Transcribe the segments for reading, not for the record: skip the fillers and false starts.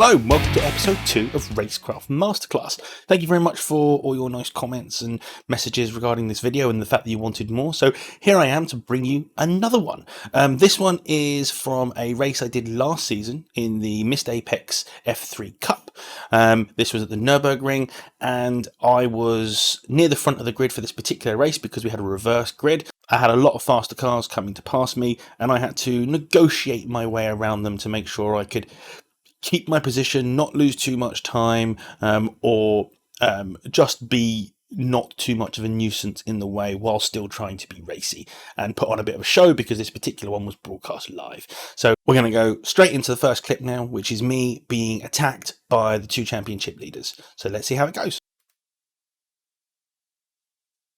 Hello, welcome to episode 2 of Racecraft Masterclass. Thank you very much for all your nice comments and messages regarding this video and the fact that you wanted more. So here I am to bring you another one. This one is from a race I did last season in the Missed Apex F3 Cup. This was at the Nürburgring and I was near the front of the grid for this particular race because we had a reverse grid. I had a lot of faster cars coming to pass me and I had to negotiate my way around them to make sure I could keep my position, not lose too much time, or just be not too much of a nuisance in the way while still trying to be racy and put on a bit of a show because this particular one was broadcast live. So we're going to go straight into the first clip now, which is me being attacked by the two championship leaders. So let's see how it goes.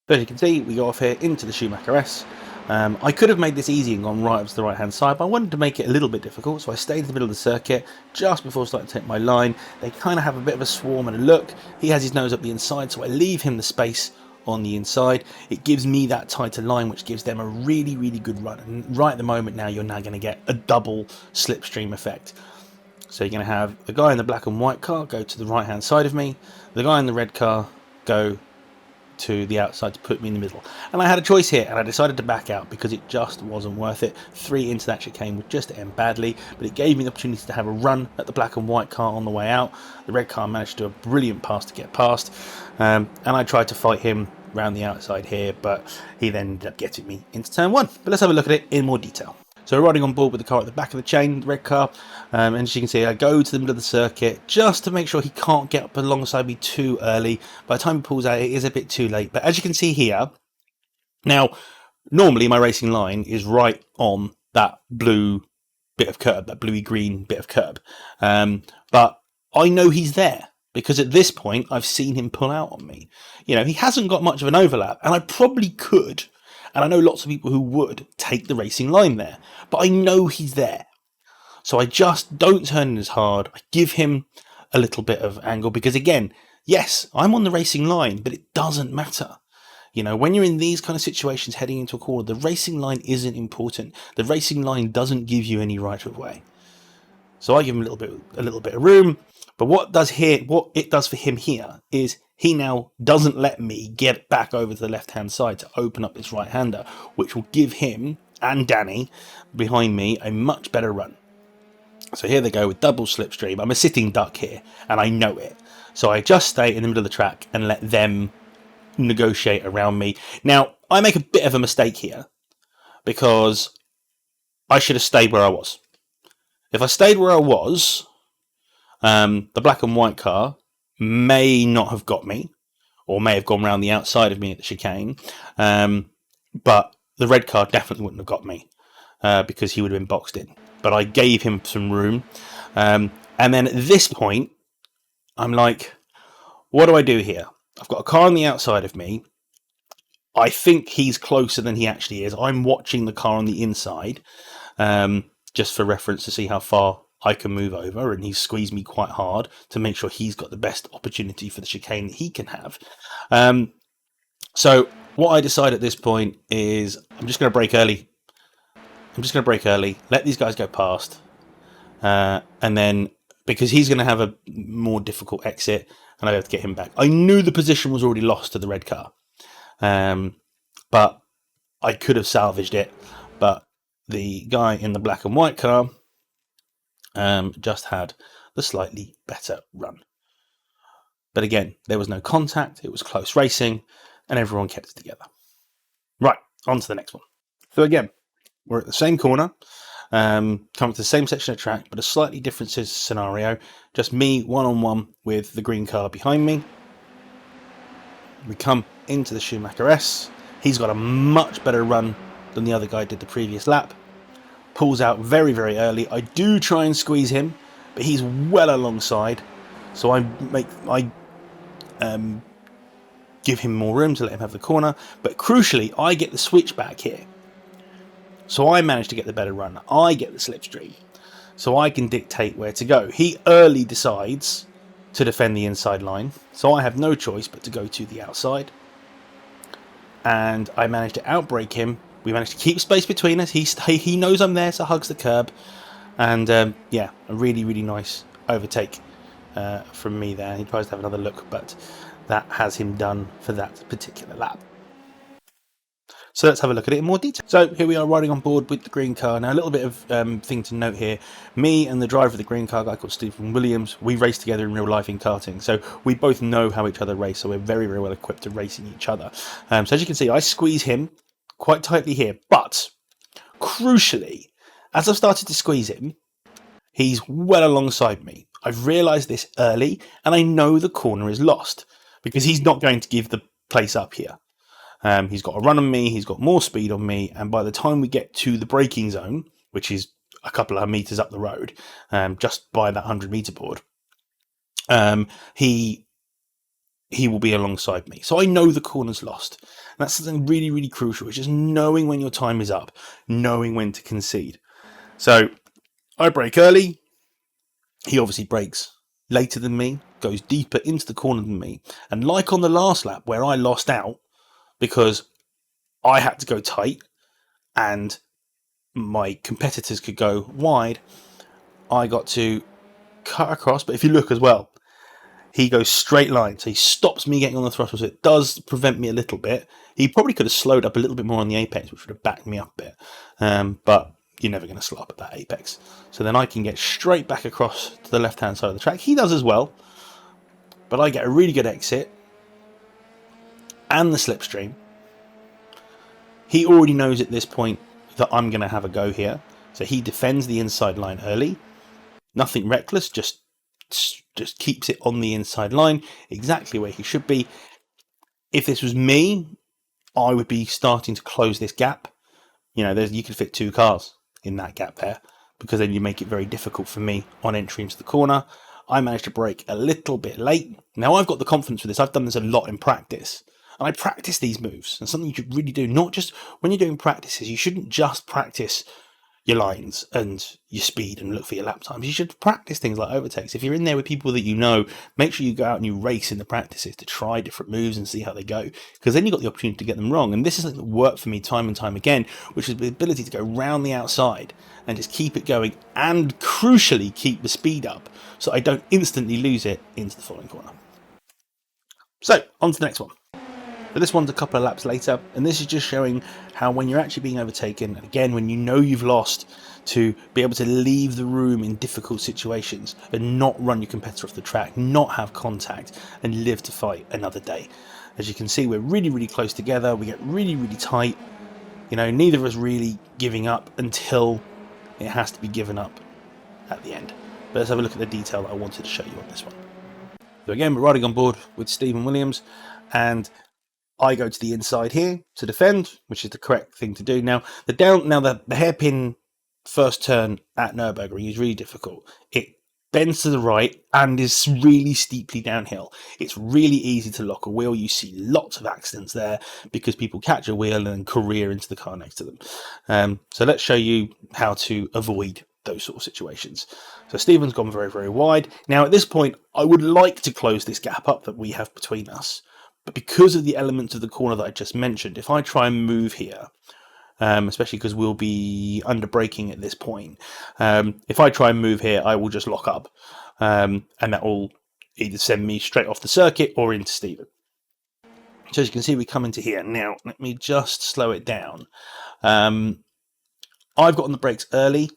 So as you can see, we go off here into the Schumacher S. I could have made this easy and gone right up to the right hand side, but I wanted to make it a little bit difficult, so I stayed in the middle of the circuit just before starting to take my line. They kind of have a bit of a swarm and a look. He has his nose up the inside, so I leave him the space on the inside. It gives me that tighter line, which gives them a really, really good run. And right at the moment now, you're now going to get a double slipstream effect. So you're going to have the guy in the black and white car go to the right hand side of me, the guy in the red car go to the outside to put me in the middle, and I had a choice here and I decided to back out because it just wasn't worth it. 3 into that chicane would just end badly, but it gave me the opportunity to have a run at the black and white car on the way out. The red car managed to do a brilliant pass to get past, and I tried to fight him around the outside here, but he then ended up getting me into turn 1. But let's have a look at it in more detail. So we're riding on board with the car at the back of the chain, the red car, and as you can see I go to the middle of the circuit just to make sure he can't get up alongside me too early. By the time he pulls out it is a bit too late, but as you can see here, now normally my racing line is right on that blue bit of curb, that bluey green bit of curb, but I know he's there because at this point I've seen him pull out on me. You know, he hasn't got much of an overlap and I probably could, and I know lots of people who would take the racing line there, but I know he's there. So I just don't turn in as hard. I give him a little bit of angle because, again, yes, I'm on the racing line, but it doesn't matter. You know, when you're in these kind of situations heading into a corner, the racing line isn't important. The racing line doesn't give you any right of way. So I give him a little bit of room. But what it does for him here is he now doesn't let me get back over to the left-hand side to open up this right-hander, which will give him and Danny behind me a much better run. So here they go with double slipstream. I'm a sitting duck here, and I know it. So I just stay in the middle of the track and let them negotiate around me. Now, I make a bit of a mistake here because I should have stayed where I was. If I stayed where I was, the black and white car may not have got me, or may have gone around the outside of me at the chicane, but the red car definitely wouldn't have got me because he would have been boxed in. But I gave him some room, and then at this point I'm like, what do I do here? I've got a car on the outside of me. I think he's closer than he actually is. I'm watching the car on the inside, just for reference to see how far I can move over, and he's squeezed me quite hard to make sure he's got the best opportunity for the chicane that he can have. So what I decide at this point is I'm just going to brake early. Let these guys go past, and then because he's going to have a more difficult exit and I have to get him back. I knew the position was already lost to the red car, but I could have salvaged it, but the guy in the black and white car just had the slightly better run. But again, there was no contact, it was close racing, and everyone kept it together. Right, on to the next one. So again, we're at the same corner, coming to the same section of track, but a slightly different scenario. Just me one-on-one with the green car behind me. We come into the Schumacher S. He's got a much better run than the other guy did the previous lap. Pulls out very, very early. I do try and squeeze him, but he's well alongside. So I give him more room to let him have the corner. But crucially, I get the switchback here. So I manage to get the better run. I get the slipstream. So I can dictate where to go. He early decides to defend the inside line. So I have no choice but to go to the outside. And I manage to outbrake him. We managed to keep space between us. He knows I'm there, so hugs the curb. And yeah, a really, really nice overtake from me there. He tries to have another look, but that has him done for that particular lap. So let's have a look at it in more detail. So here we are riding on board with the green car. Now a little bit of thing to note here. Me and the driver of the green car, a guy called Stephen Williams, we race together in real life in karting. So we both know how each other race. So we're very, very well equipped to racing each other. So as you can see, I squeeze him quite tightly here. But crucially, as I've started to squeeze him, he's well alongside me. I've realised this early and I know the corner is lost because he's not going to give the place up here. He's got a run on me, he's got more speed on me, and by the time we get to the braking zone, which is a couple of metres up the road, just by that 100-metre board, he will be alongside me. So I know the corner's lost. And that's something really, really crucial, which is knowing when your time is up, knowing when to concede. So I brake early, he obviously brakes later than me, goes deeper into the corner than me, and like on the last lap where I lost out, because I had to go tight and my competitors could go wide, I got to cut across. But if you look as well, he goes straight line, so he stops me getting on the throttle, so it does prevent me a little bit. He probably could have slowed up a little bit more on the apex, which would have backed me up a bit, but you're never going to slow up at that apex. So then I can get straight back across to the left hand side of the track. He does as well, but I get a really good exit and the slipstream. He already knows at this point that I'm going to have a go here. So he defends the inside line early. Nothing reckless, just keeps it on the inside line, exactly where he should be. If this was me, I would be starting to close this gap. You know, you could fit 2 cars in that gap there, because then you make it very difficult for me on entry into the corner. I managed to brake a little bit late. Now I've got the confidence for this. I've done this a lot in practice. And I practice these moves. And something you should really do, not just when you're doing practices, you shouldn't just practice your lines and your speed and look for your lap times. You should practice things like overtakes. If you're in there with people that you know, make sure you go out and you race in the practices to try different moves and see how they go, because then you've got the opportunity to get them wrong. And this is something that worked for me time and time again, which is the ability to go round the outside and just keep it going, and crucially keep the speed up so I don't instantly lose it into the following corner. So on to the next one. But this one's a couple of laps later, and this is just showing how when you're actually being overtaken, and again when you know you've lost, to be able to leave the room in difficult situations and not run your competitor off the track, not have contact, and live to fight another day. As you can see, we're really, really close together, we get really, really tight. You know, neither of us really giving up until it has to be given up at the end. But let's have a look at the detail that I wanted to show you on this one. So again, we're riding on board with Stephen Williams, and I go to the inside here to defend, which is the correct thing to do. Now, the hairpin first turn at Nürburgring is really difficult. It bends to the right and is really steeply downhill. It's really easy to lock a wheel. You see lots of accidents there because people catch a wheel and then career into the car next to them. So let's show you how to avoid those sort of situations. So Stephen's gone very, very wide. Now, at this point, I would like to close this gap up that we have between us. But because of the elements of the corner that I just mentioned, if I try and move here, especially because we'll be under braking at this point, if I try and move here, I will just lock up. And that will either send me straight off the circuit or into Stephen. So as you can see, we come into here. Now, let me just slow it down. I've got on the brakes early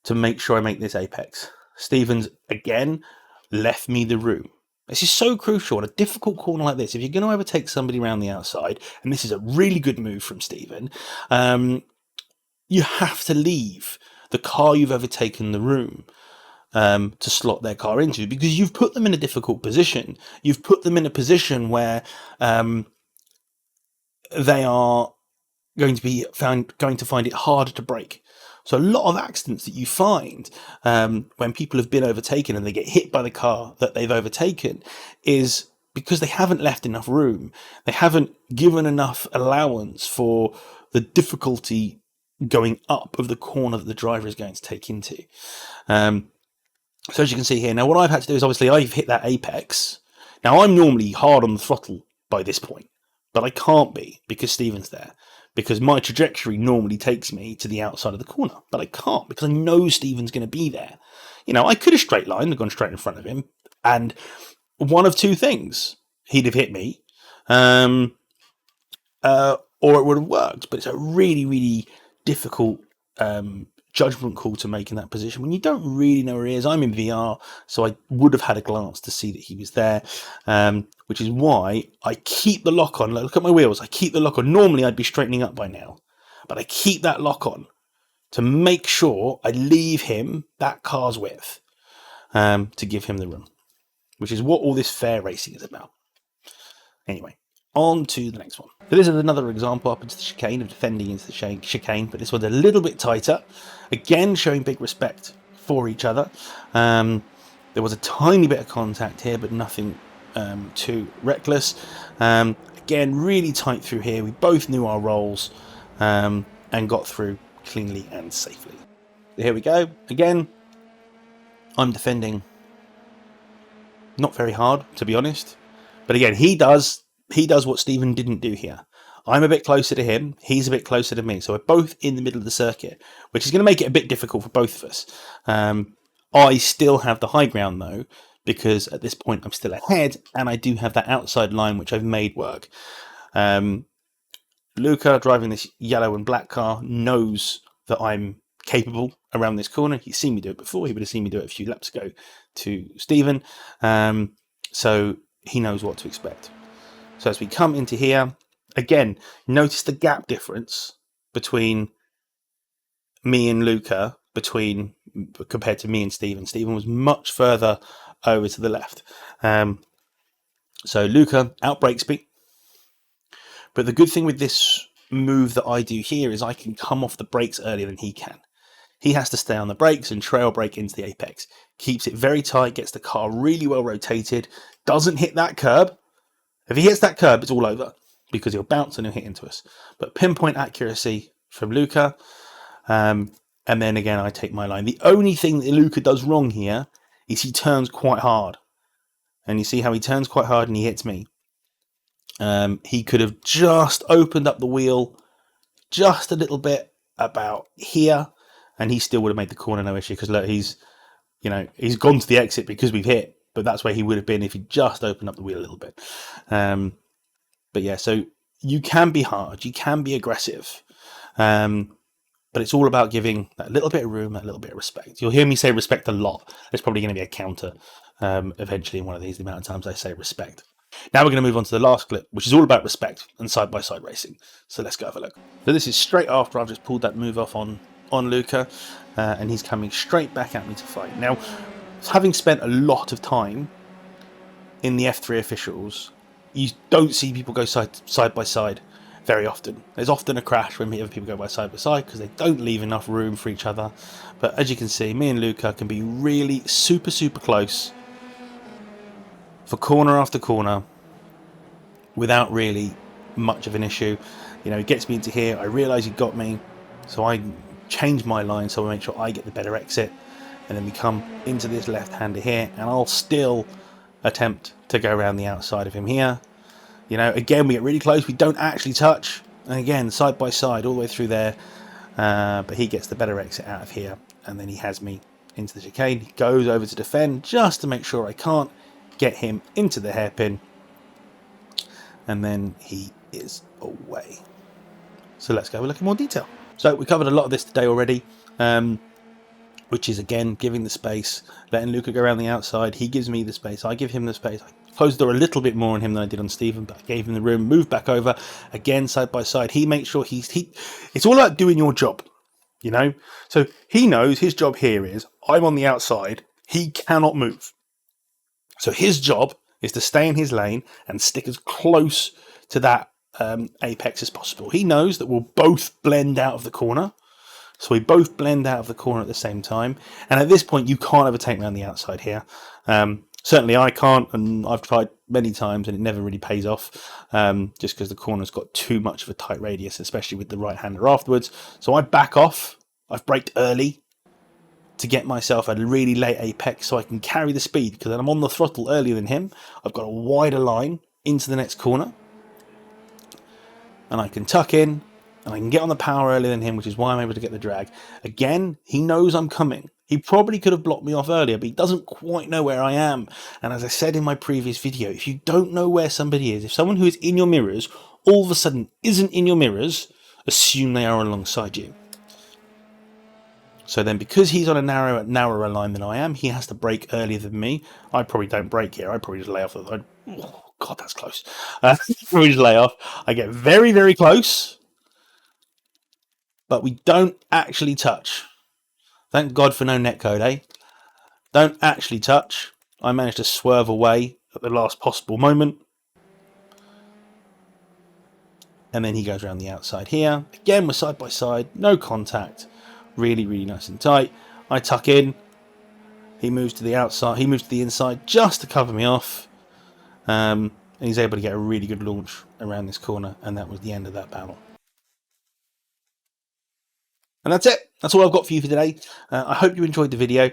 to make sure I make this apex. Stephen's, again, left me the room. This is so crucial on a difficult corner like this. If you're going to overtake somebody around the outside, and this is a really good move from Stephen, you have to leave the car you've overtaken the room to slot their car into, because you've put them in a difficult position. You've put them in a position where they are going to find it harder to brake. So a lot of accidents that you find when people have been overtaken and they get hit by the car that they've overtaken is because they haven't left enough room. They haven't given enough allowance for the difficulty going up of the corner that the driver is going to take into. So as you can see here, now what I've had to do is obviously I've hit that apex. Now I'm normally hard on the throttle by this point, but I can't be because Stephen's there. Because my trajectory normally takes me to the outside of the corner, but I can't because I know Stephen's going to be there. You know, I could have straight lined and gone straight in front of him, and one of two things: he'd have hit me, or it would have worked. But it's a really, really difficult judgment call to make in that position when you don't really know where he is. I'm in VR, so I would have had a glance to see that he was there, which is why I keep the lock on. Look at my wheels. I keep the lock on. Normally, I'd be straightening up by now, but I keep that lock on to make sure I leave him that car's width to give him the room, which is what all this fair racing is about. Anyway, on to the next one. So this is another example up into the chicane of defending into the chicane, but this one's a little bit tighter. Again, showing big respect for each other. There was a tiny bit of contact here, but nothing too reckless. Again, really tight through here. We both knew our roles and got through cleanly and safely. So here we go. Again, I'm defending not very hard, to be honest. But again, he does what Stephen didn't do here. I'm a bit closer to him. He's a bit closer to me. So we're both in the middle of the circuit, which is going to make it a bit difficult for both of us. I still have the high ground, though, because at this point I'm still ahead, and I do have that outside line, which I've made work. Luca, driving this yellow and black car, knows that I'm capable around this corner. He's seen me do it before. He would have seen me do it a few laps ago to Stephen. So he knows what to expect. So as we come into here, again, notice the gap difference between me and Luca, compared to me and Stephen. Stephen was much further over to the left. So Luca outbrakes me. But the good thing with this move that I do here is I can come off the brakes earlier than he can. He has to stay on the brakes and trail brake into the apex. Keeps it very tight, gets the car really well rotated, doesn't hit that curb. If he hits that curb, it's all over because he'll bounce and he'll hit into us. But pinpoint accuracy from Luca. And then again, I take my line. The only thing that Luca does wrong here is he turns quite hard. And you see how he turns quite hard and he hits me. He could have just opened up the wheel just a little bit about here, and he still would have made the corner no issue, because look, he's gone to the exit because we've hit, but that's where he would have been if he just opened up the wheel a little bit. But yeah, so you can be hard, you can be aggressive, but it's all about giving that little bit of room, that little bit of respect. You'll hear me say respect a lot. There's probably going to be a counter eventually in one of these, the amount of times I say respect. Now we're going to move on to the last clip, which is all about respect and side-by-side racing. So let's go have a look. So this is straight after I've just pulled that move off on Luca, and he's coming straight back at me to fight. Now, having spent a lot of time in the F3 officials, you don't see people go side by side very often. There's often a crash when people go by side because they don't leave enough room for each other. But as you can see, me and Luca can be really super, super close for corner after corner without really much of an issue. You know, he gets me into here, I realise he got me, so I change my line so I make sure I get the better exit, and then we come into this left-hander here, and I'll still attempt to go around the outside of him here. You know, again, we get really close, we don't actually touch, and again, side by side all the way through there, but he gets the better exit out of here, and then he has me into the chicane. He goes over to defend just to make sure I can't get him into the hairpin, and then he is away. So let's go have a look in more detail. So we covered a lot of this today already, which is again giving the space, letting Luca go around the outside. He gives me the space, I give him the space. I closed the door a little bit more on him than I did on Stephen, but I gave him the room, moved back over, again side by side. He makes sure it's all about doing your job, you know. So he knows his job here is I'm on the outside, he cannot move. So his job is to stay in his lane and stick as close to that apex as possible. He knows that we'll both blend out of the corner. So we both blend out of the corner at the same time. And at this point, you can't overtake me on the outside here. Certainly I can't, and I've tried many times and it never really pays off, just because the corner's got too much of a tight radius, especially with the right-hander afterwards. So I back off. I've braked early to get myself a really late apex so I can carry the speed, because I'm on the throttle earlier than him. I've got a wider line into the next corner, and I can tuck in and I can get on the power earlier than him, which is why I'm able to get the drag. Again, he knows I'm coming. He probably could have blocked me off earlier, but he doesn't quite know where I am. And as I said in my previous video, if you don't know where somebody is, if someone who is in your mirrors all of a sudden isn't in your mirrors, assume they are alongside you. So then, because he's on a narrower line than I am, he has to brake earlier than me. I probably don't brake here. I probably just lay off. Oh, God, that's close. Probably just lay off. I get very, very close, but we don't actually touch. Thank God for no netcode, eh? Don't actually touch. I managed to swerve away at the last possible moment. And then he goes around the outside here. Again, we're side by side, no contact. Really, really nice and tight. I tuck in. He moves to the outside. He moves to the inside just to cover me off. And he's able to get a really good launch around this corner. And that was the end of that battle. And that's it. That's all I've got for you for today. I hope you enjoyed the video.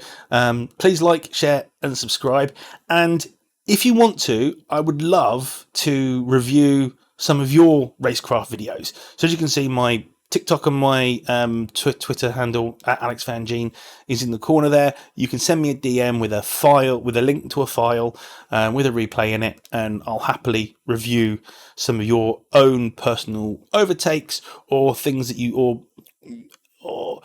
Please like, share, and subscribe. And if you want to, I would love to review some of your Racecraft videos. So as you can see, my TikTok and my Twitter handle at Alex Vangeen is in the corner there. You can send me a DM with a file, with a link to a file, with a replay in it, and I'll happily review some of your own personal overtakes or things that you or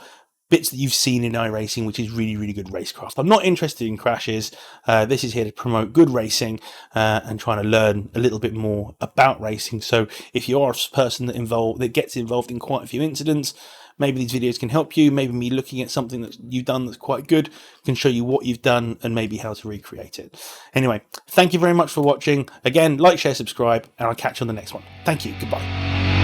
bits that you've seen in iRacing, which is really, really good racecraft. I'm not interested in crashes. This is here to promote good racing and trying to learn a little bit more about racing. So if you are a person that gets involved in quite a few incidents, maybe these videos can help you. Maybe me looking at something that you've done that's quite good can show you what you've done and maybe how to recreate it. Anyway, thank you very much for watching. Again, like, share, subscribe, and I'll catch you on the next one. Thank you. Goodbye.